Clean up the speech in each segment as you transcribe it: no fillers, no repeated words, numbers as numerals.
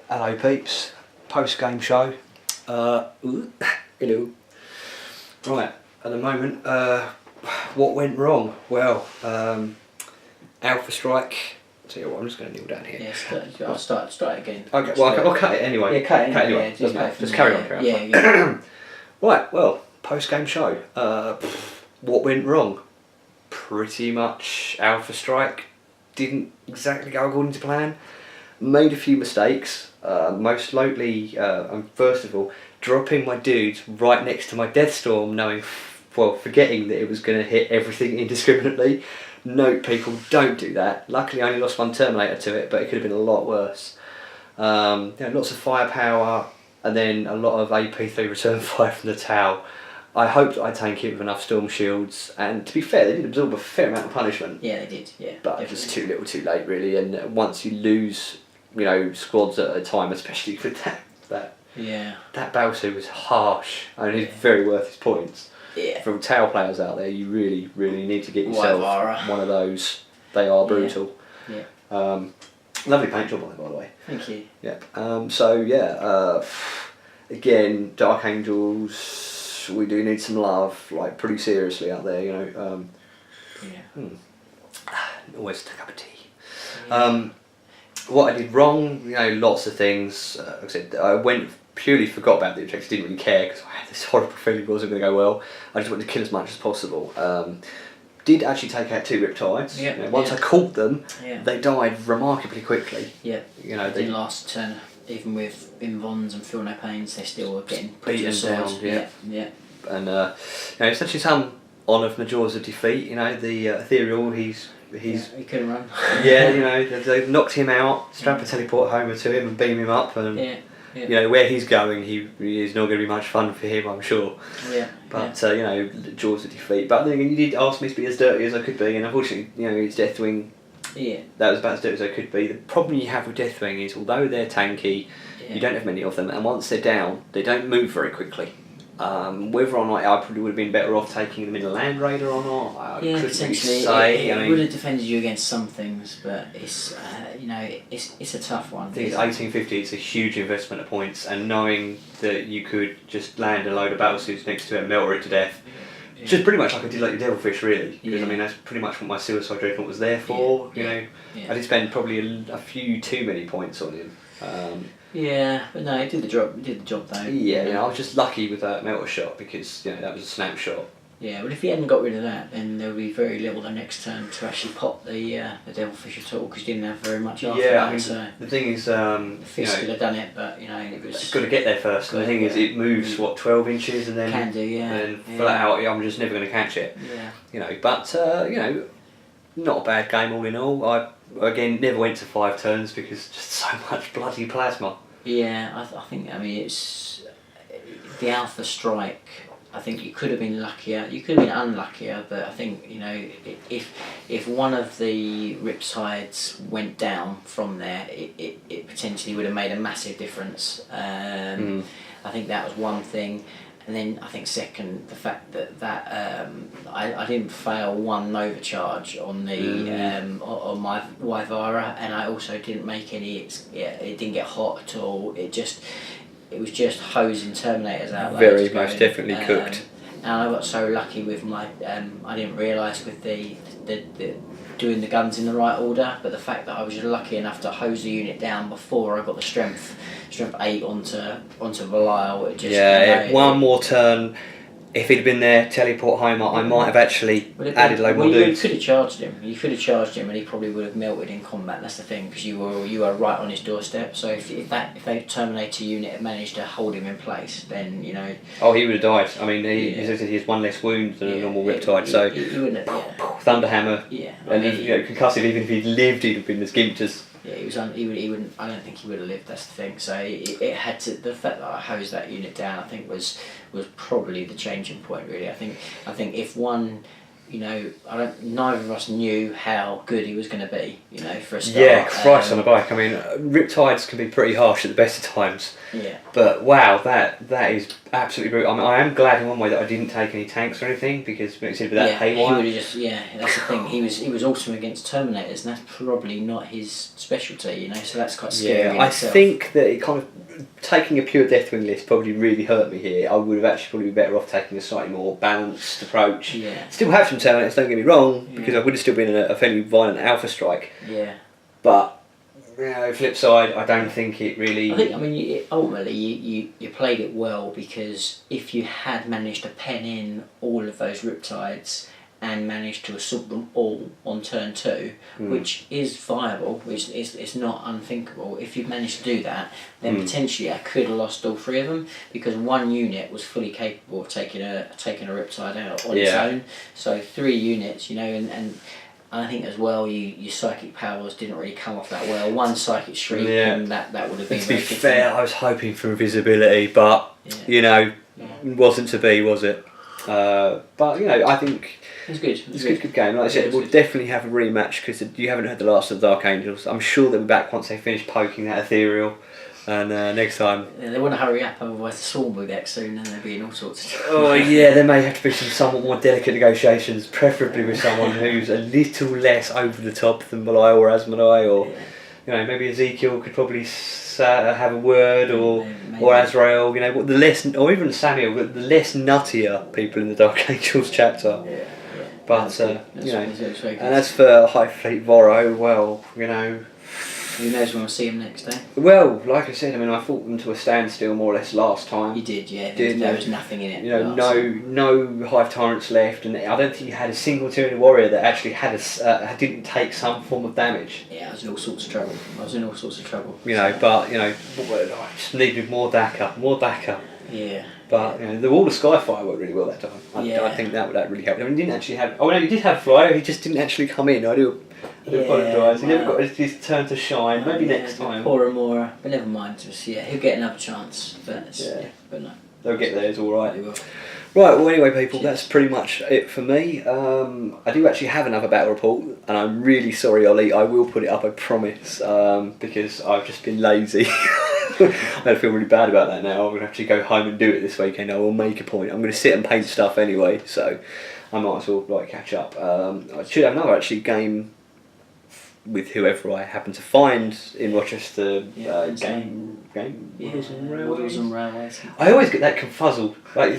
Hello peeps, post-game show. Hello. Right, at the moment, what went wrong? Well, Alpha Strike. Tell you what, I'm just going to kneel down here. Yeah, I'll start again. Okay, well, I'll cut it anyway. Yeah, cut it anyway. Yeah, Doesn't matter. Just carry on. Yeah. Right, well, post-game show. What went wrong? Pretty much Alpha Strike didn't exactly go according to plan. Made a few mistakes, most likely, first of all, dropping my dudes right next to my Deathstorm, forgetting that it was going to hit everything indiscriminately. Note, people, don't do that. Luckily I only lost one Terminator to it, but it could have been a lot worse. Lots of firepower, and then a lot of AP3 return fire from the Tau. I hoped I'd tank it with enough Storm Shields, and to be fair, they did absorb a fair amount of punishment. Yeah, they did, yeah. But it was too little too late, really, and once you lose, squads at a time, especially with that Balsu was harsh, and he's very worth his points. Yeah. For Tau players out there, you really, really need to get yourself one of those. They are brutal. Yeah. Lovely paint job on it, by the way. Thank you. Yeah. Again, Dark Angels, we do need some love, like pretty seriously out there, Always a cup of tea. Yeah. What I did wrong, lots of things. Like I said, I forgot about the objectives, didn't really care because I had this horrible feeling it wasn't going to go well. I just wanted to kill as much as possible. Did actually take out 2 Riptides. Yeah. Once I caught them, Yeah. they died remarkably quickly. Yeah. They didn't last turn. Even with Invons and Feel No Pains, they still were getting pretty beaten down. Yeah. And it's actually some honour from the jaws of defeat. The Ethereal, he couldn't run. They've knocked him out, strap a teleport homer to him and beam him up, and where he's going, he is not going to be much fun for him, I'm sure. Yeah. But jaws of defeat. But then again, you did ask me to be as dirty as I could be, and unfortunately, it's Deathwing. Yeah. That was about as dirty as I could be. The problem you have with Deathwing is, although they're tanky, you don't have many of them, and once they're down, they don't move very quickly. Whether or not I probably would have been better off taking them in a Land Raider or not, I couldn't really say. It would have defended you against some things, but it's it's a tough one. I think it's 1850. It's a huge investment of points, and knowing that you could just land a load of battlesuits next to it and melt it to death, just pretty much like I did like the Devilfish, really. Because that's pretty much what my Suicide Dreadnought was there for. I did spend probably a few too many points on him. But no, it did the job. It did the job though. I was just lucky with that melter shot because that was a snapshot. Yeah, but if you hadn't got rid of that, then there would be very little the next turn to actually pop the Devilfish at all because you didn't have very much after that. So the thing is, Fist could have done it, but it was. It's got to get there first. And the thing is, it moves 12 inches, and then and flat out, I'm just never going to catch it. Yeah. Not a bad game all in all. I again never went to 5 turns because just so much bloody plasma. Yeah, I think it's the Alpha Strike. I think you could have been luckier. You could have been unluckier, but I think if one of the Riptides went down from there, it potentially would have made a massive difference. I think that was one thing, and then I think second, the fact that I didn't fail one Nova charge on the on my Wyvara, and I also didn't make any. It didn't get hot at all. It was just hosing Terminators out. Very most definitely cooked. And I got so lucky with my. I didn't realise with the doing the guns in the right order, but the fact that I was just lucky enough to hose the unit down before I got the strength 8 onto Belial. It just one more turn. If he'd been there, teleport home, I might have actually added a load more dudes. You could have charged him. You could have charged him, and he probably would have melted in combat. That's the thing, because you were right on his doorstep. So if they Terminator unit had managed to hold him in place, then Oh, he would have died. I mean, he has one less wound than a normal Riptide. So he wouldn't have. Thunderhammer. Yeah. And concussive. Even if he'd lived, he'd have been as gimped as. Yeah, he wouldn't. I don't think he would have lived. That's the thing. So it had to. The fact that I hosed that unit down, I think, was probably the changing point. Really, I think if one neither of us knew how good he was going to be. For a start. Yeah, Christ on a bike. I mean, riptides can be pretty harsh at the best of times. Yeah. But wow, that is absolutely brutal. I mean, I am glad in one way that I didn't take any tanks or anything, because with that haywire. That's the thing. He was awesome against Terminators, and that's probably not his specialty. So that's quite scary. Yeah, I think that it kind of taking a pure Deathwing list probably really hurt me here. I would have actually probably been better off taking a slightly more balanced approach. Yeah. Still have some Terminators, don't get me wrong, because I would have still been in a fairly violent Alpha Strike. Yeah. But flip side, I don't think it really. Ultimately you played it well, because if you had managed to pen in all of those Riptides and managed to assault them all on turn 2, which is viable, which it's not unthinkable. If you managed to do that, then potentially I could have lost all 3 of them, because one unit was fully capable of taking a Riptide out on its own. So 3 units, and I think as well, your psychic powers didn't really come off that well. One psychic shriek, and that would have been. To be fair, I was hoping for invisibility, but it wasn't to be, was it? But I think it was good. It's a good game. Like I said, we'll definitely have a rematch, because you haven't heard the last of the Dark Angels. I'm sure they'll be back once they finish poking that ethereal. And next time... Yeah, they want to hurry up, otherwise the Swarm will be back soon and they'll be in all sorts of trouble. Oh yeah, there may have to be some somewhat more delicate negotiations, preferably with someone who's a little less over the top than Belial or Asmodai, or maybe Ezekiel could probably have a word, or Azrael, the less, or even Samuel, the less nuttier people in the Dark Angels chapter. Yeah. But and as for High Fleet Voro, well, who knows when we'll see him next, eh? Well, like I said, I fought them to a standstill more or less last time. You did, yeah. There was nothing in it. No Hive Tyrants left, and I don't think you had a single Tyranny Warrior that actually didn't take some form of damage. Yeah, I was in all sorts of trouble. But I just needed more Daka. Yeah. But the Wall of Skyfire worked really well that time. I think that really helped. He didn't actually have. Oh no, he did have Flyer. He just didn't actually come in. I do apologise. He never got his turn to shine. Maybe next time. Poor Amora, but never mind. He'll get another chance. But but no. They'll get theirs all right. They will. Right, well anyway people, that's pretty much it for me. I do actually have another battle report, and I'm really sorry Ollie, I will put it up, I promise, because I've just been lazy. I feel really bad about that now. I'm going to actually go home and do it this weekend. I will make a point. I'm going to sit and paint stuff anyway, so I might as well catch up. I should have another game with whoever I happen to find in Rochester. Waddles and Railways. I always get that confuzzled. I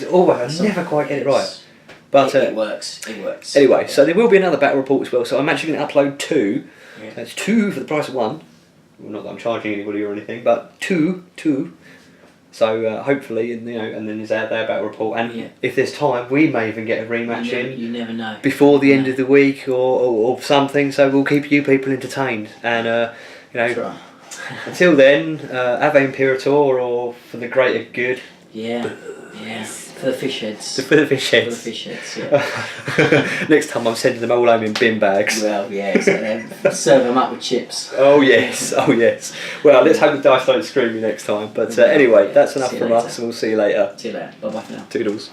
never quite get it right. But it works. Anyway, so there will be another battle report as well. So I'm actually going to upload 2. Yeah. That's 2 for the price of 1. Well, not that I'm charging anybody or anything, but 2. So hopefully, and then there's their battle report, and if there's time, we may even get a rematch You never know. Before the end of the week or something. So we'll keep you people entertained, and Try. Until then, Ave Imperator, or for the greater good. Yeah. For the fish heads. For the fish heads. Yeah. Next time I'm sending them all home in bin bags. Well, yeah, so serve them up with chips. Oh yes. Well, let's hope the dice don't screw me next time. But anyway, that's enough from us, and we'll see you later. See you later. Bye bye for now. Toodles.